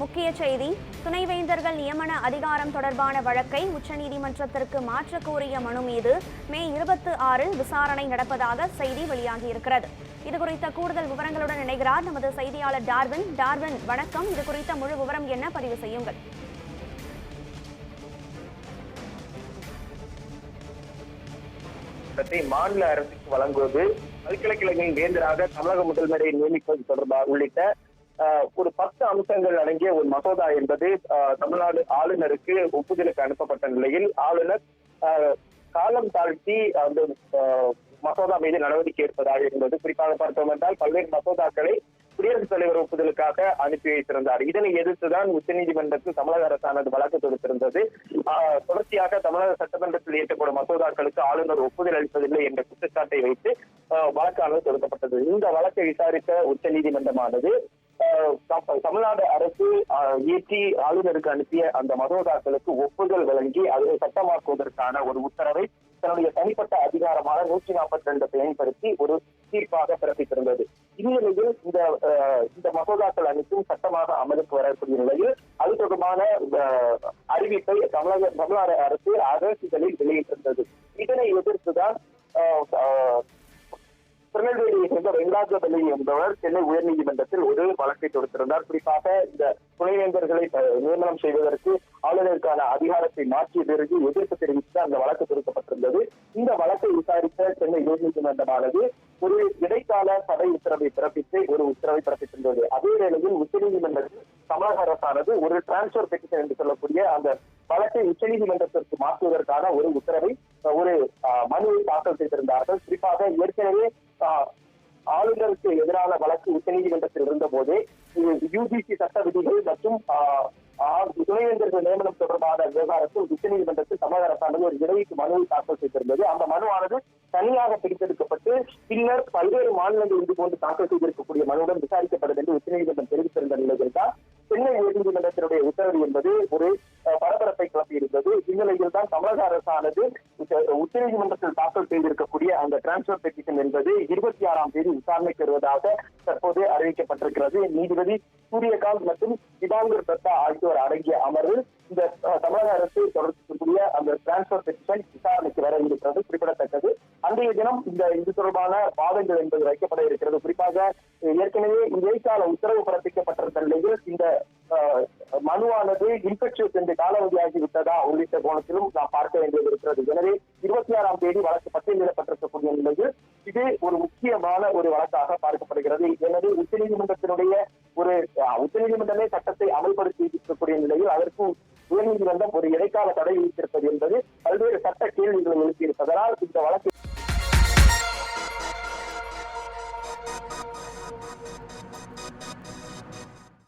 முக்கிய செய்தி: துணைவேந்தர்கள் நியமன அதிகாரம் தொடர்பான வழக்கை உச்சநீதிமன்றத்திற்கு மாற்றக் கோரிய மனு மீது மே 26 விசாரணை நடப்பதாக செய்தி வெளியாகியிருக்கிறது. இதுகுறித்த கூடுதல் விவரங்களுடன் இணைகிறார் நமது செய்தியாளர் டார்வின். டார்வின், வணக்கம். இது குறித்த முழு விவரம் என்ன? பதிவு செய்யுங்கள். மாநில அரசுக்கு வழங்குவது, பல்கலைக்கழகங்களின் வேந்தராக தமிழக முதல்வரை நியமிப்பது தொடர்பாக உள்ளிட்ட ஒரு 10 அம்சங்கள் அடங்கிய ஒரு மசோதா என்பது தமிழ்நாடு ஆளுநருக்கு ஒப்புதலுக்கு அனுப்பப்பட்ட நிலையில் ஆளுநர் காலம் தாழ்த்தி அந்த மசோதா மீது நடவடிக்கை எடுப்பதாக இருந்தது. குறிப்பாக பார்த்தோம் என்றால் பல்வேறு மசோதாக்களை குடியரசுத் தலைவர் ஒப்புதலுக்காக அனுப்பி வைத்திருந்தார். இதனை எதிர்த்துதான் உச்சநீதிமன்றத்தில் தமிழக அரசானது வழக்கு தொடுத்திருந்தது. தொடர்ச்சியாக தமிழக சட்டமன்றத்தில் இயற்றப்படும் மசோதாக்களுக்கு ஆளுநர் ஒப்புதல் அளிப்பதில்லை என்ற குற்றச்சாட்டை வைத்து வழக்கானது தொடுக்கப்பட்டது. இந்த வழக்கை விசாரித்த உச்சநீதிமன்றமானது தமிழ்நாடு அரசு இயற்றி ஆளுநருக்கு அனுப்பிய அந்த மசோதாக்களுக்கு ஒப்புதல் வழங்கி அதை சட்டமாக்குவதற்கான ஒரு உத்தரவை தன்னுடைய தனிப்பட்ட அதிகாரமான 142 பயன்படுத்தி ஒரு தீர்ப்பாக பிறப்பித்திருந்தது. இந்நிலையில் இந்த மசோதாக்கள் அனைத்தும் சட்டமாக அமலுக்கு வரக்கூடிய நிலையில் அது தொடர்பான அறிவிப்பை தமிழ்நாடு அரசு அரசிதழில் வெளியிட்டிருந்தது. இதனை எதிர்த்துதான் திருநெல்வேலியை சேர்ந்த வெங்கடாஜலபதி என்பவர் சென்னை உயர்நீதிமன்றத்தில் ஒரு வழக்கை தொடுத்திருந்தார். குறிப்பாக இந்த துணைவேந்தர்களை நியமனம் செய்வதற்கு ஆளுநருக்கான அதிகாரத்தை மாற்றிய பிறகு எதிர்ப்பு தெரிவித்து அந்த வழக்கு தொடுக்கப்பட்டிருந்தது. இந்த வழக்கை விசாரித்த சென்னை உயர்நீதிமன்றமானது ஒரு இடைக்கால தடை உத்தரவை பிறப்பித்து ஒரு உத்தரவை பிறப்பித்திருந்தது. அதே வேளையில் உச்சநீதிமன்றத்தில் தமிழக அரசானது ஒரு டிரான்ஸ்பர் பெட்டிஷன் என்று சொல்லக்கூடிய அந்த வழக்கை உச்சநீதிமன்றத்திற்கு மாற்றுவதற்கான ஒரு உத்தரவை ஒரு மனுவை தாக்கல் செய்திருந்தார்கள். குறிப்பாக ஏற்கனவே ஆளுநருக்கு எதிரான வழக்கு உச்சநீதிமன்றத்தில் இருந்த போதே யுஜிசி சட்ட விதிகள் மற்றும் துணைவேந்தர்கள் நியமனம் தொடர்பான விவகாரத்தில் உச்சநீதிமன்றத்தில் தமிழக அரசானது ஒரு இடையீட்டு மனுவை தாக்கல் செய்திருந்தது. அந்த மனுவானது தனியாக பிரித்தெடுக்கப்பட்டு பின்னர் பல்வேறு மாநிலங்கள் இது போன்று தாக்கல் செய்திருக்கக்கூடிய மனுவுடன் விசாரிக்கப்படும் என்று உச்சநீதிமன்றம் தெரிவித்திருந்த நிலையில் தான் சென்னை உயர்நீதிமன்றத்தினுடைய உத்தரவு என்பது ஒரு பரபரப்பை கிளப்பியிருந்தது. இந்நிலையில் தான் தமிழக அரசானது உச்சநீதிமன்றத்தில் தாக்கல் செய்திருக்கக்கூடிய அந்த டிரான்ஸ்பர் பெட்டிஷன் என்பது 26ஆம் தேதி விசாரணைக்கு வருவதாக தற்போது அறிவிக்கப்பட்டிருக்கிறது. நீதிபதி சூரியகாந்த் மற்றும் சிதாங்கர் தத்தா ஆகியோர் அடங்கிய அமர்வு இந்த தமிழக அரசு தொடர்புடைய அந்த டிரான்ஸ்பர் பெட்டிஷன் விசாரணைக்கு வர இருக்கிறது குறிப்பிடத்தக்கது. அன்றைய தினம் இது தொடர்பான வாதங்கள் என்பது வைக்கப்பட இருக்கிறது. குறிப்பாக ஏற்கனவே இடைக்கால உத்தரவு பிறப்பிக்கப்பட்டிருந்த நிலையில் இந்த மனுவானது இன்ஃபெக்ஷியஸ் என்று காலாவதியாகி விட்டதா உள்ளிட்ட கோணத்திலும் நாம் பார்க்க வேண்டியது இருக்கிறது. எனவே 26ஆம் தேதி வழக்கு பட்டியலிடப்பட்டிருக்கக்கூடிய நிலையில் இது ஒரு முக்கியமான ஒரு வழக்காக பார்க்கப்படுகிறது. எனவே உச்சநீதிமன்றமே சட்டத்தை அமல்படுத்தி இருக்கக்கூடிய நிலையில் அதற்கு உயர்நீதிமன்றம் ஒரு இடைக்கால தடை விதித்திருப்பது என்பது பல்வேறு சட்ட கேள்விகளை எழுப்பியிருப்பதனால் இந்த வழக்கு